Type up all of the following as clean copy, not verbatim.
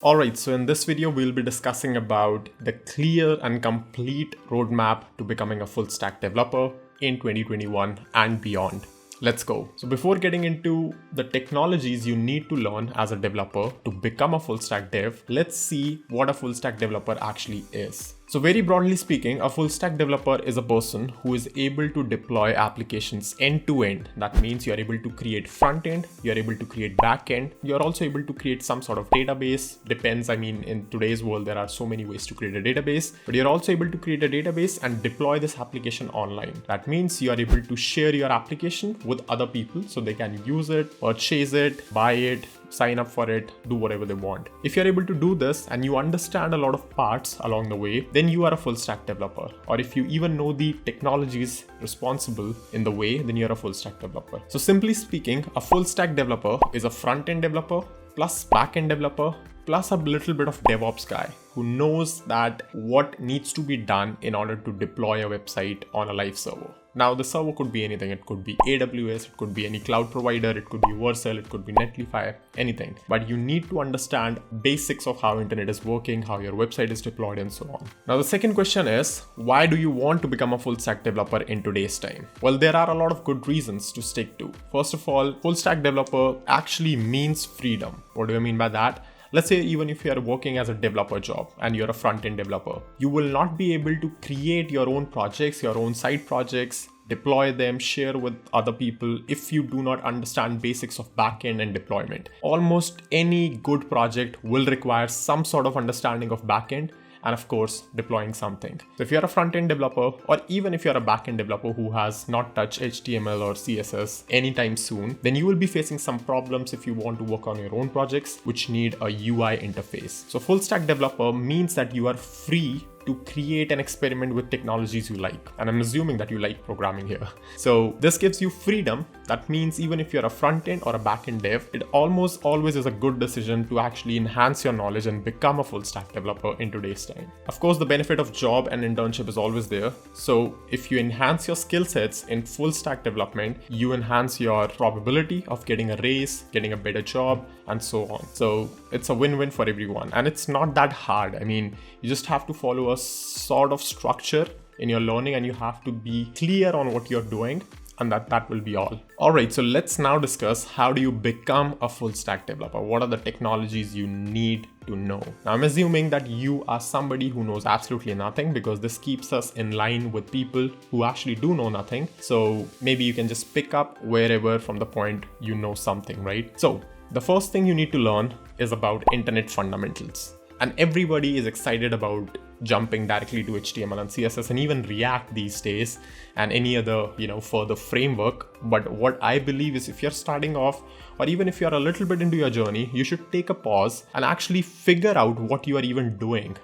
Alright, so in this video, we'll be discussing about the clear and complete roadmap to becoming a full stack developer in 2021 and beyond. Let's go. So before getting into the technologies you need to learn as a developer to become a full stack dev, let's see what a full stack developer actually is. So very broadly speaking, a full stack developer is a person who is able to deploy applications end to end. That means you're able to create front end, you're able to create back end, you're also able to create some sort of database. Depends, in today's world, there are so many ways to create a database, but you're also able to create a database and deploy this application online. That means you are able to share your application with other people so they can use it, purchase it, buy it, sign up for it, do whatever they want. If you're able to do this and you understand a lot of parts along the way, then you are a full stack developer. Or if you even know the technologies responsible in the way, then you're a full stack developer. So simply speaking, a full stack developer is a front end developer plus back end developer plus a little bit of DevOps guy who knows that what needs to be done in order to deploy a website on a live server. Now the server could be anything. It could be AWS, it could be any cloud provider, it could be Vercel, it could be Netlify, anything. But you need to understand basics of how internet is working, how your website is deployed and so on. Now the second question is, why do you want to become a full stack developer in today's time? Well, there are a lot of good reasons to stick to. First of all, full stack developer actually means freedom. What do I mean by that? Let's say even if you are working as a developer job and you're a front-end developer, you will not be able to create your own projects, your own side projects, deploy them, share with other people if you do not understand basics of backend and deployment. Almost any good project will require some sort of understanding of backend and of course deploying something. So if you're a front-end developer or even if you're a back-end developer who has not touched HTML or CSS anytime soon, then you will be facing some problems if you want to work on your own projects which need a UI interface. So full stack developer means that you are free to create and experiment with technologies you like. And I'm assuming that you like programming here. So this gives you freedom. That means even if you're a front end or a back end dev, it almost always is a good decision to actually enhance your knowledge and become a full stack developer in today's time. Of course, the benefit of job and internship is always there. So if you enhance your skill sets in full stack development, you enhance your probability of getting a raise, getting a better job, and so on. So it's a win-win for everyone. And it's not that hard. You just have to follow a sort of structure in your learning and you have to be clear on what you're doing, and that will be all. Alright, so let's now discuss how do you become a full stack developer? What are the technologies you need to know? Now I'm assuming that you are somebody who knows absolutely nothing because this keeps us in line with people who actually do know nothing. So maybe you can just pick up wherever from the point you know something, right? So the first thing you need to learn is about internet fundamentals. And everybody is excited about jumping directly to HTML and CSS and even React these days and any other, further framework. But what I believe is if you're starting off or even if you're a little bit into your journey, you should take a pause and actually figure out what you are even doing.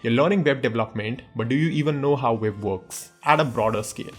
You're learning web development, but do you even know how web works at a broader scale?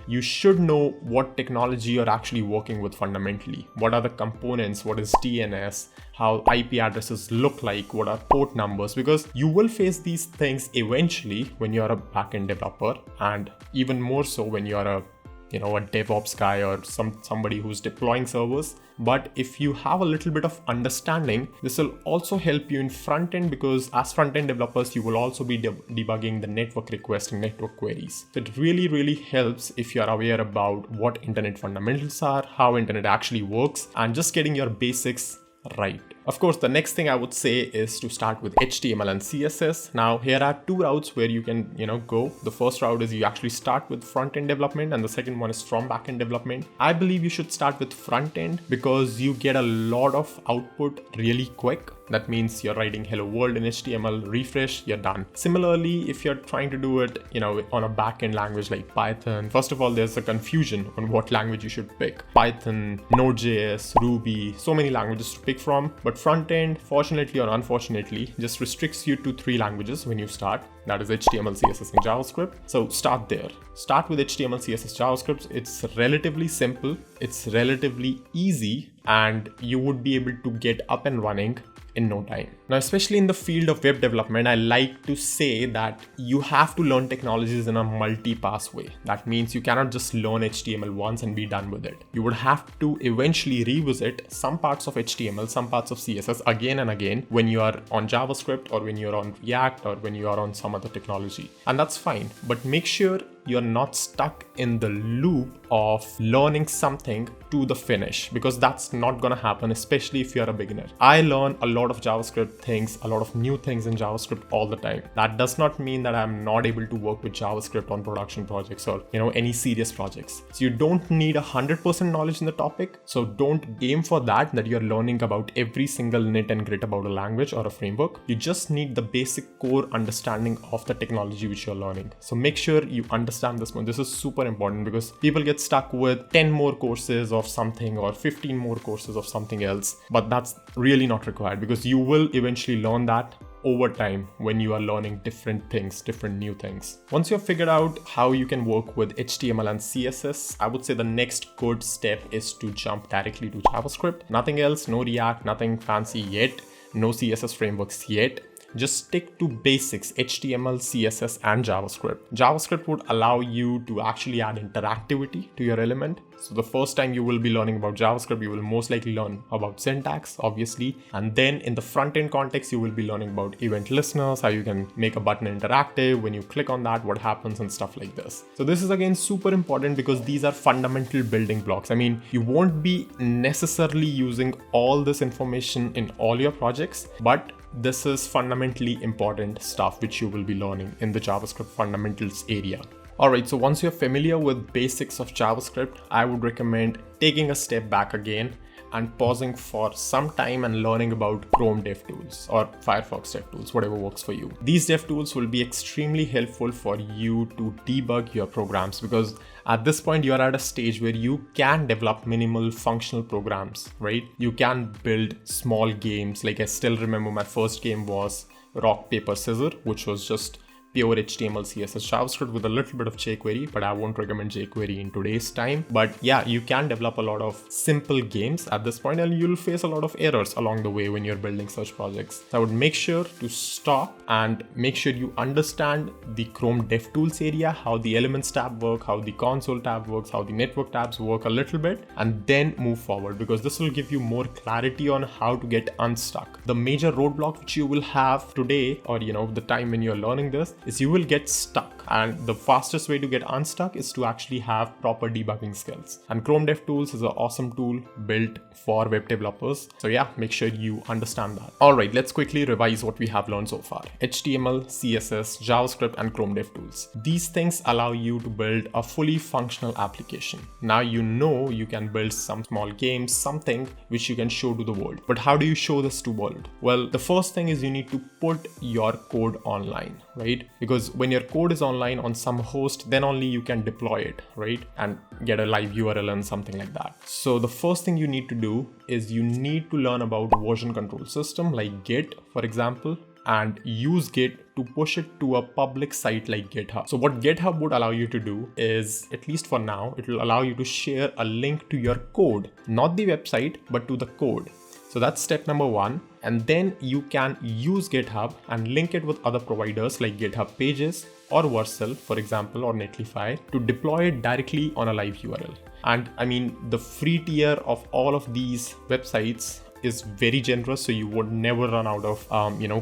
You should know what technology you're actually working with fundamentally. What are the components? What is DNS? How IP addresses look like? What are port numbers? Because you will face these things eventually when you're a backend developer, and even more so when you're a DevOps guy or somebody who's deploying servers. But if you have a little bit of understanding, this will also help you in front end, because as front end developers, you will also be debugging the network requests and network queries. So it really, really helps if you're aware about what internet fundamentals are, how internet actually works, and just getting your basics right. Of course, the next thing I would say is to start with HTML and CSS. Now, here are two routes where you can, go. The first route is you actually start with front-end development, and the second one is from back-end development. I believe you should start with front-end because you get a lot of output really quick. That means you're writing hello world in HTML, refresh, you're done. Similarly, if you're trying to do it, on a back-end language like Python, first of all, there's a confusion on what language you should pick. Python, Node.js, Ruby, so many languages to pick from. But front-end, fortunately or unfortunately, just restricts you to 3 languages when you start. That is HTML, CSS, and JavaScript. So start there. Start with HTML, CSS, JavaScript. It's relatively simple. It's relatively easy, and you would be able to get up and running in no time. Now, especially in the field of web development, I like to say that you have to learn technologies in a multi-pass way. That means you cannot just learn HTML once and be done with it. You would have to eventually revisit some parts of HTML, some parts of CSS again and again when you are on JavaScript or when you're on React or when you are on some other technology. And that's fine, but make sure you're not stuck in the loop of learning something to the finish, because that's not gonna happen, especially if you're a beginner. I learn a lot of JavaScript things, a lot of new things in JavaScript all the time. That does not mean that I'm not able to work with JavaScript on production projects or any serious projects. So you don't need 100% knowledge in the topic. So don't aim for that you're learning about every single nit and grit about a language or a framework. You just need the basic core understanding of the technology which you're learning. So make sure you understand this one. This is super important because people get stuck with 10 more courses of something or 15 more courses of something else, but that's really not required, because you will eventually learn that over time when you are learning different things, different new things. Once you've figured out how you can work with HTML and CSS, I would say the next good step is to jump directly to JavaScript. Nothing else, no React, nothing fancy yet, no CSS frameworks yet. Just stick to basics, HTML, CSS, and JavaScript. JavaScript would allow you to actually add interactivity to your element. So the first time you will be learning about JavaScript, you will most likely learn about syntax, obviously. And then in the front-end context, you will be learning about event listeners, how you can make a button interactive. When you click on that, what happens and stuff like this. So this is again super important because these are fundamental building blocks. I mean, you won't be necessarily using all this information in all your projects, but this is fundamentally important stuff which you will be learning in the JavaScript fundamentals area. Alright, so once you're familiar with basics of JavaScript, I would recommend taking a step back again and pausing for some time and learning about Chrome DevTools or Firefox DevTools, whatever works for you. These DevTools will be extremely helpful for you to debug your programs, because at this point you are at a stage where you can develop minimal functional programs, right? You can build small games. Like I still remember my first game was Rock, Paper, Scissors, which was just pure HTML, CSS, JavaScript with a little bit of jQuery, but I won't recommend jQuery in today's time. But yeah, you can develop a lot of simple games at this point, and you'll face a lot of errors along the way when you're building such projects. So I would make sure to stop and make sure you understand the Chrome DevTools area, how the Elements tab work, how the console tab works, how the network tabs work a little bit, and then move forward, because this will give you more clarity on how to get unstuck. The major roadblock which you will have today, or the time when you're learning this, is you will get stuck, and the fastest way to get unstuck is to actually have proper debugging skills. And Chrome DevTools is an awesome tool built for web developers. So yeah, make sure you understand that. All right, let's quickly revise what we have learned so far. HTML, CSS, JavaScript, and Chrome DevTools. These things allow you to build a fully functional application. Now you can build some small games, something which you can show to the world. But how do you show this to the world? Well, the first thing is you need to put your code online, right? Because when your code is online on some host, then only you can deploy it, right? And get a live URL and something like that. So the first thing you need to do is you need to learn about version control system like Git, for example, and use Git to push it to a public site like GitHub. So what GitHub would allow you to do is, at least for now, it will allow you to share a link to your code, not the website, but to the code. So that's step number one. And then you can use GitHub and link it with other providers like GitHub Pages or Vercel, for example, or Netlify, to deploy it directly on a live URL. And I mean, the free tier of all of these websites is very generous, so you would never run out of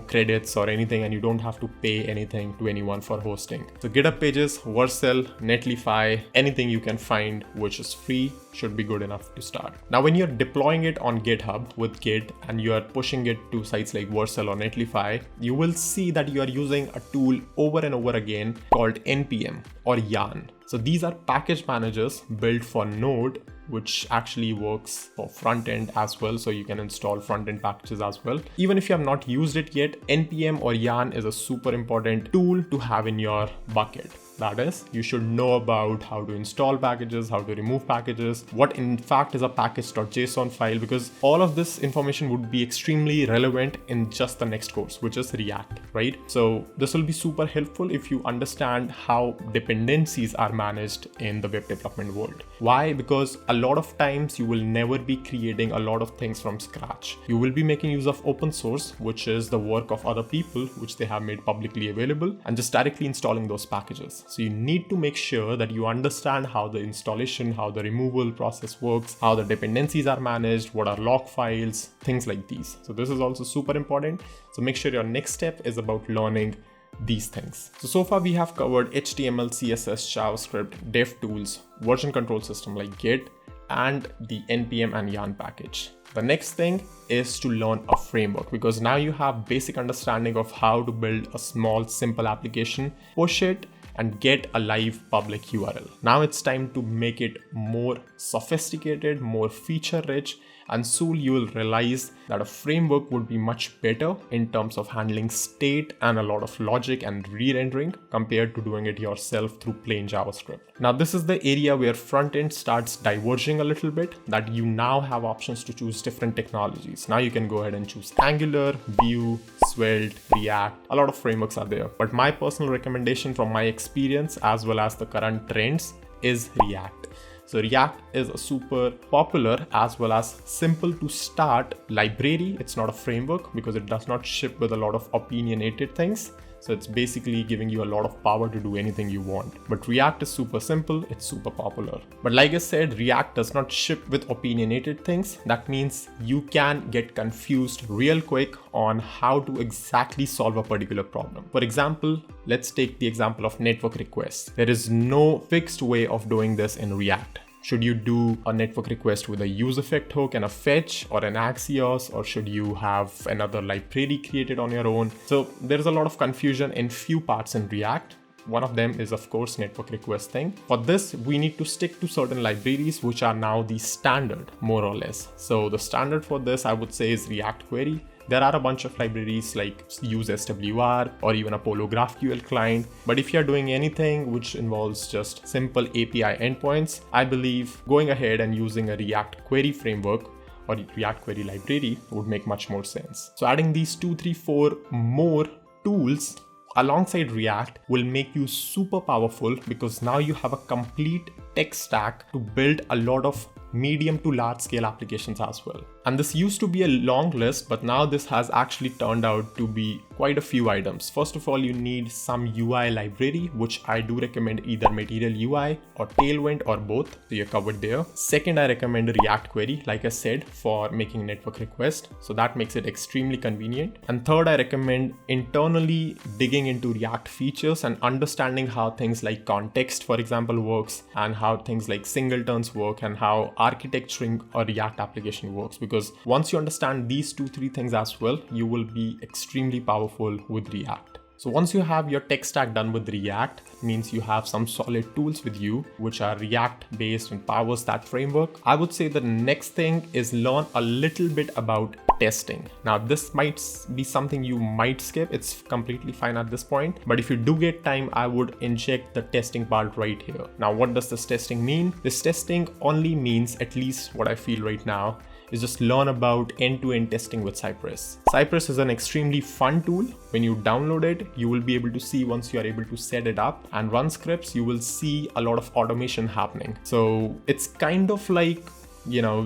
credits or anything, and you don't have to pay anything to anyone for hosting. So GitHub Pages, Vercel, Netlify, anything you can find which is free should be good enough to start. Now when you're deploying it on GitHub with Git and you are pushing it to sites like Vercel or Netlify, you will see that you are using a tool over and over again called npm or yarn. So these are package managers built for Node, which actually works for front-end as well. So you can install front-end packages as well. Even if you have not used it yet, npm or yarn is a super important tool to have in your bucket. That is, you should know about how to install packages, how to remove packages, what in fact is a package.json file, because all of this information would be extremely relevant in just the next course, which is React, right? So this will be super helpful if you understand how dependencies are managed in the web development world. Why? Because a lot of times you will never be creating a lot of things from scratch. You will be making use of open source, which is the work of other people, which they have made publicly available, and just directly installing those packages. So you need to make sure that you understand how the installation, how the removal process works, how the dependencies are managed, what are log files, things like these. So this is also super important. So make sure your next step is about learning these things. So far we have covered HTML, CSS, JavaScript, dev tools, version control system like Git, and the npm and yarn package. The next thing is to learn a framework, because now you have basic understanding of how to build a small, simple application, push it, and get a live public URL. Now it's time to make it more sophisticated, more feature rich, and soon you will realize that a framework would be much better in terms of handling state and a lot of logic and re-rendering compared to doing it yourself through plain JavaScript. Now this is the area where frontend starts diverging a little bit, that you now have options to choose different technologies. Now you can go ahead and choose Angular, Vue, Svelte, React. A lot of frameworks are there, but my personal recommendation from my experience as well as the current trends is React. So React is a super popular as well as simple to start library. It's not a framework because it does not ship with a lot of opinionated things. So it's basically giving you a lot of power to do anything you want. But React is super simple, it's super popular. But like I said, React does not ship with opinionated things. That means you can get confused real quick on how to exactly solve a particular problem. For example, let's take the example of network requests. There is no fixed way of doing this in React. Should you do a network request with a useEffect hook and a fetch or an Axios, or should you have another library created on your own? So there's a lot of confusion in few parts in React. One of them is of course network request thing. For this, we need to stick to certain libraries which are now the standard, more or less. So the standard for this, I would say, is React Query. There are a bunch of libraries like use SWR or even Apollo GraphQL client. But if you're doing anything which involves just simple API endpoints, I believe going ahead and using a React Query framework or React Query library would make much more sense. So adding these 2, 3, 4 more tools alongside React will make you super powerful, because now you have a complete tech stack to build a lot of medium to large scale applications as well. And this used to be a long list, but now this has actually turned out to be quite a few items. First of all, you need some UI library, which I do recommend either Material UI or Tailwind or both. So you're covered there. Second, I recommend React Query, like I said, for making network requests. So that makes it extremely convenient. And third, I recommend internally digging into React features and understanding how things like context, for example, works, and how things like singletons work, and how architecturing a React application works. Because once you understand these 2, 3 things as well, you will be extremely powerful with React. So once you have your tech stack done with React, means you have some solid tools with you, which are React based and powers that framework. I would say the next thing is learn a little bit about testing. Now this might be something you might skip. It's completely fine at this point. But if you do get time, I would inject the testing part right here. Now, what does this testing mean? This testing only means, at least what I feel right now, is just learn about end-to-end testing with Cypress. Cypress is an extremely fun tool. When you download it, you will be able to see, once you are able to set it up and run scripts, you will see a lot of automation happening. So it's kind of like,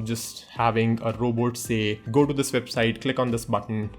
just having a robot say, go to this website, click on this button,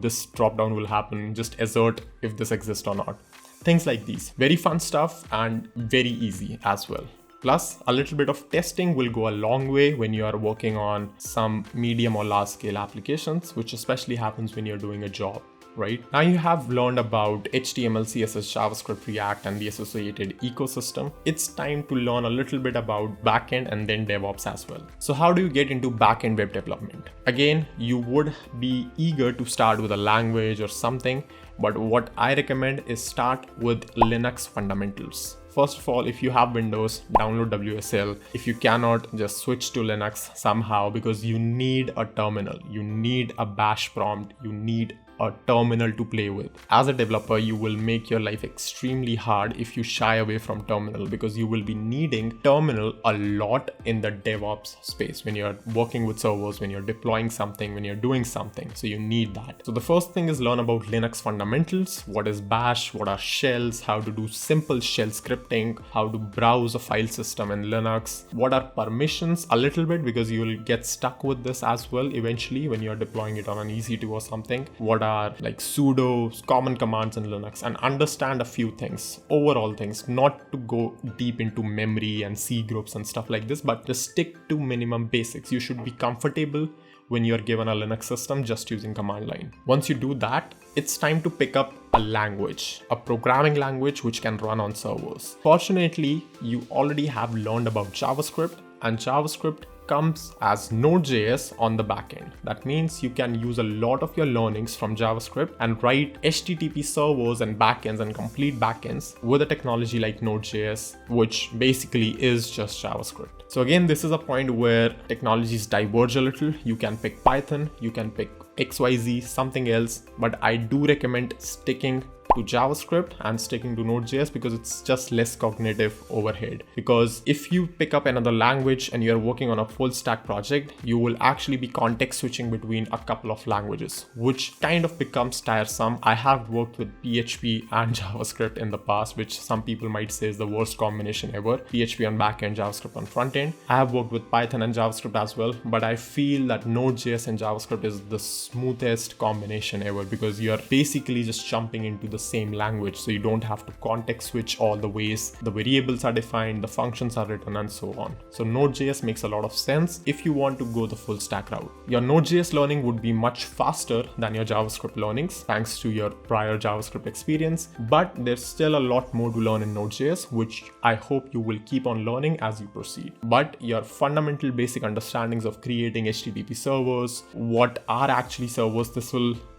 this drop down will happen, just assert if this exists or not. Things like these. Very fun stuff and very easy as well. Plus, a little bit of testing will go a long way when you are working on some medium or large scale applications, which especially happens when you're doing a job, right? Now you have learned about HTML, CSS, JavaScript, React, and the associated ecosystem. It's time to learn a little bit about backend and then DevOps as well. So how do you get into backend web development? Again, you would be eager to start with a language or something, but what I recommend is start with Linux fundamentals. First of all, if you have Windows, download WSL. If you cannot, just switch to Linux somehow, because you need a terminal, you need a bash prompt, you need a terminal to play with. As a developer, you will make your life extremely hard if you shy away from terminal, because you will be needing terminal a lot in the DevOps space when you're working with servers, when you're deploying something, when you're doing something. So you need that. So the first thing is learn about Linux fundamentals. What is bash? What are shells? How to do simple shell scripting? How to browse a file system in Linux? What are permissions? A little bit, because you will get stuck with this as well eventually when you're deploying it on an EC2 or something. What are like sudo common commands in Linux, and understand a few things, overall things, not to go deep into memory and C groups and stuff like this, but just stick to minimum basics. You should be comfortable when you're given a Linux system just using command line. Once you do that, it's time to pick up a language, a programming language which can run on servers. Fortunately, you already have learned about JavaScript, and JavaScript comes as Node.js on the backend. That means you can use a lot of your learnings from JavaScript and write HTTP servers and backends and complete backends with a technology like Node.js, which basically is just JavaScript. So again, this is a point where technologies diverge a little. You can pick Python, you can pick XYZ, something else, but I do recommend sticking to JavaScript and sticking to Node.js because it's just less cognitive overhead. Because if you pick up another language and you're working on a full stack project, you will actually be context switching between a couple of languages, which kind of becomes tiresome. I have worked with PHP and JavaScript in the past, which some people might say is the worst combination ever. PHP on backend, JavaScript on frontend. I have worked with Python and JavaScript as well, but I feel that Node.js and JavaScript is the smoothest combination ever, because you're basically just jumping into the same language, so you don't have to context switch all the ways the variables are defined, the functions are written, and so on. So Node.js makes a lot of sense if you want to go the full stack route. Your Node.js learning would be much faster than your JavaScript learnings thanks to your prior JavaScript experience, but there's still a lot more to learn in Node.js, which I hope you will keep on learning as you proceed. But your fundamental basic understandings of creating HTTP servers, what are actually servers,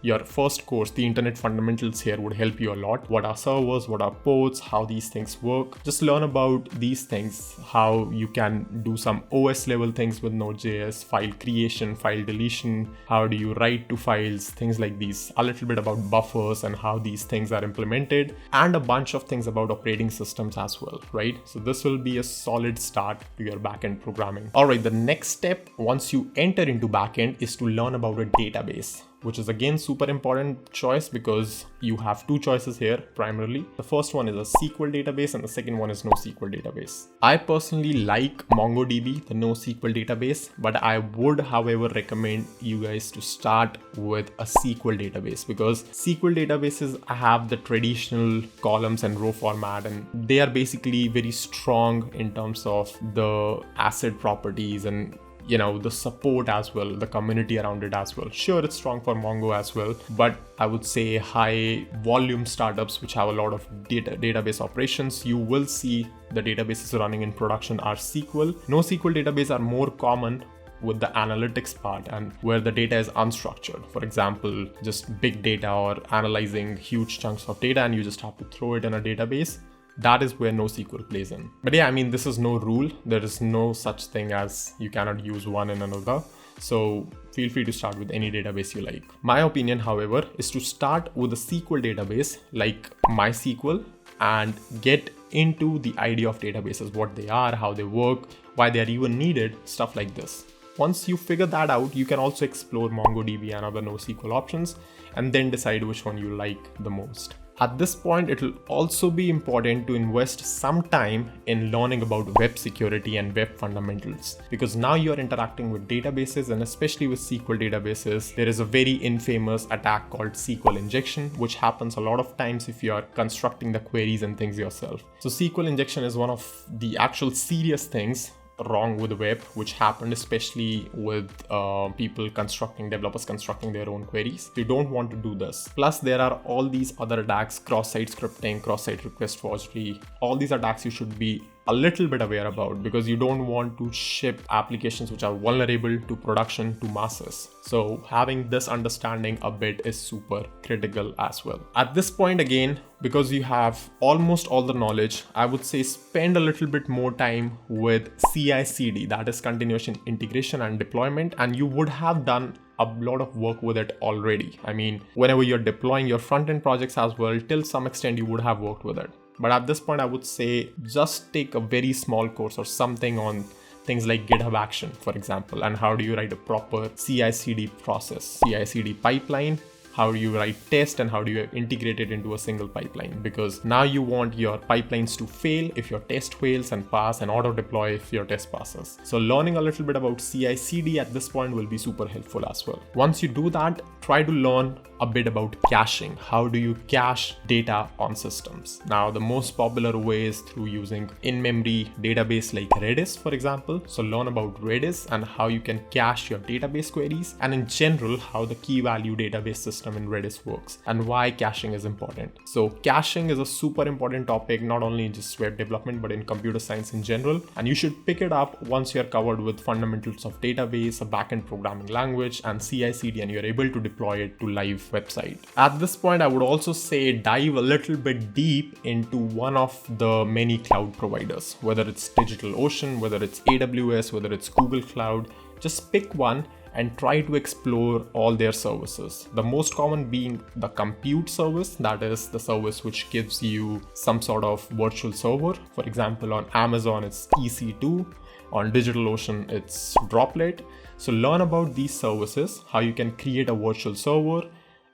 your first course, the Internet Fundamentals here, would help you a lot. What are servers, what are ports, how these things work. Just learn about these things, how you can do some OS level things with Node.js, file creation, file deletion, how do you write to files, things like these. A little bit about buffers and how these things are implemented, and a bunch of things about operating systems as well, right? So this will be a solid start to your backend programming. All right, the next step once you enter into backend is to learn about a database, which is again super important choice because you have two choices here primarily. The first one is a SQL database and the second one is NoSQL database. I personally like MongoDB, the NoSQL database, but I would however recommend you guys to start with a SQL database, because SQL databases have the traditional columns and row format, and they are basically very strong in terms of the ACID properties and the support as well, the community around it as well. Sure, it's strong for Mongo as well, but I would say high volume startups which have a lot of database operations, you will see the databases running in production are SQL. NoSQL databases are more common with the analytics part and where the data is unstructured. For example, just big data or analyzing huge chunks of data and you just have to throw it in a database. That is where NoSQL plays in. But yeah, I mean, this is no rule. There is no such thing as you cannot use one in another. So feel free to start with any database you like. My opinion, however, is to start with a SQL database like MySQL and get into the idea of databases, what they are, how they work, why they are even needed, stuff like this. Once you figure that out, you can also explore MongoDB and other NoSQL options and then decide which one you like the most. At this point, it will also be important to invest some time in learning about web security and web fundamentals, because now you're interacting with databases, and especially with SQL databases, there is a very infamous attack called SQL injection, which happens a lot of times if you are constructing the queries and things yourself. So SQL injection is one of the actual serious things wrong with the web, which happened especially with developers constructing their own queries. You don't want to do this. Plus, there are all these other attacks, cross-site scripting, cross-site request forgery. All these attacks you should be a little bit aware about, because you don't want to ship applications which are vulnerable to production to masses. So having this understanding a bit is super critical as well. At this point, again, because you have almost all the knowledge, I would say spend a little bit more time with CI/CD, that is continuous integration and deployment, and you would have done a lot of work with it already. I mean, whenever you're deploying your front-end projects as well, till some extent you would have worked with it. But at this point, I would say just take a very small course or something on things like GitHub Action, for example, and how do you write a proper CI/CD process, CI/CD pipeline. How do you write test and how do you integrate it into a single pipeline? Because now you want your pipelines to fail if your test fails and pass, and auto deploy if your test passes. So learning a little bit about CI/CD at this point will be super helpful as well. Once you do that, try to learn a bit about caching. How do you cache data on systems? Now, the most popular way is through using in-memory database like Redis, for example. So learn about Redis and how you can cache your database queries, and in general, how the key value database system in Redis works and why caching is important. So caching is a super important topic, not only in just web development, but in computer science in general. And you should pick it up once you're covered with fundamentals of database, a backend programming language, and CI/CD, and you're able to deploy it to live website. At this point, I would also say dive a little bit deep into one of the many cloud providers, whether it's DigitalOcean, whether it's AWS, whether it's Google Cloud. Just pick one and try to explore all their services. The most common being the compute service, that is the service which gives you some sort of virtual server. For example, on Amazon, it's EC2. On DigitalOcean, it's Droplet. So learn about these services, how you can create a virtual server,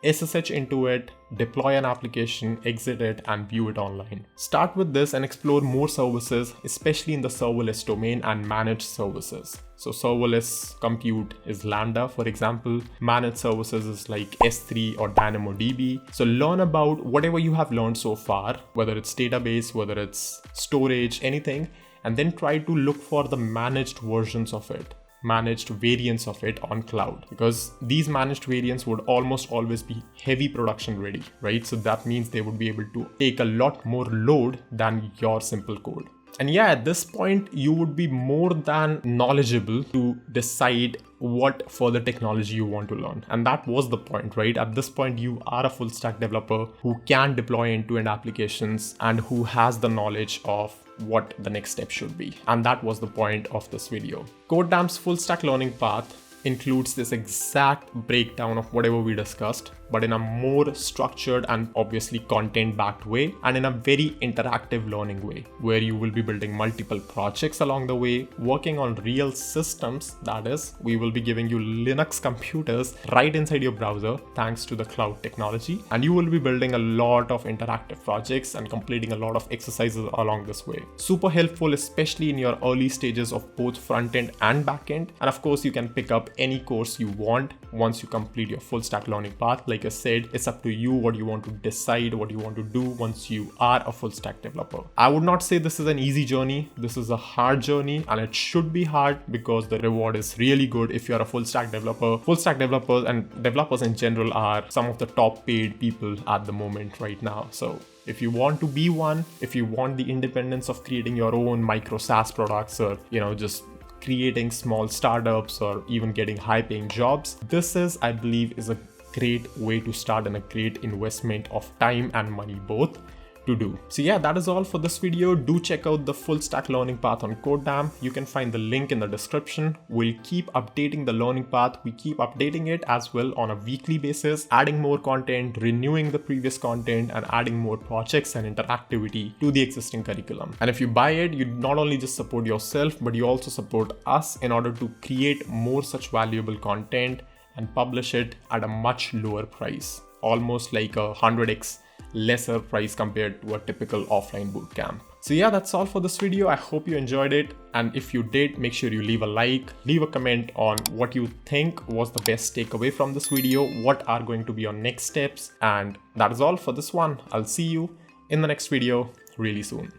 SSH into it, deploy an application, exit it, and view it online. Start with this and explore more services, especially in the serverless domain and managed services. So serverless compute is Lambda, for example. Managed services is like S3 or DynamoDB. So learn about whatever you have learned so far, whether it's database, whether it's storage, anything, and then try to look for the managed versions of it, managed variants of it on cloud, because these managed variants would almost always be heavy production ready, right? So that means they would be able to take a lot more load than your simple code. And yeah, at this point, you would be more than knowledgeable to decide what further technology you want to learn. And that was the point, right? At this point, you are a full stack developer who can deploy end-to-end applications and who has the knowledge of what the next step should be. And that was the point of this video. Codedamm's full stack learning path includes this exact breakdown of whatever we discussed, but in a more structured and obviously content-backed way, and in a very interactive learning way, where you will be building multiple projects along the way, working on real systems. That is, we will be giving you Linux computers right inside your browser thanks to the cloud technology, and you will be building a lot of interactive projects and completing a lot of exercises along this way. Super helpful, especially in your early stages of both front-end and back-end. And of course, you can pick up any course you want once you complete your full stack learning path. Like I said, it's up to you what you want to decide, what you want to do once you are a full stack developer. I would not say this is an easy journey. This is a hard journey, and it should be hard because the reward is really good if you're a full stack developer. Full stack developers and developers in general are some of the top paid people at the moment right now. So if you want to be one, if you want the independence of creating your own micro SaaS products, or just creating small startups or even getting high paying jobs, this is, I believe, is a great way to start and a great investment of time and money both to do. So yeah, that is all for this video. Do check out the full stack learning path on Codedamn. You can find the link in the description. We'll keep updating the learning path. We keep updating it as well on a weekly basis, adding more content, renewing the previous content, and adding more projects and interactivity to the existing curriculum. And if you buy it, you not only just support yourself, but you also support us in order to create more such valuable content and publish it at a much lower price, almost like a 100x lesser price compared to a typical offline bootcamp. So yeah, that's all for this video. I hope you enjoyed it. And if you did, make sure you leave a like, leave a comment on what you think was the best takeaway from this video, what are going to be your next steps. And that is all for this one. I'll see you in the next video really soon.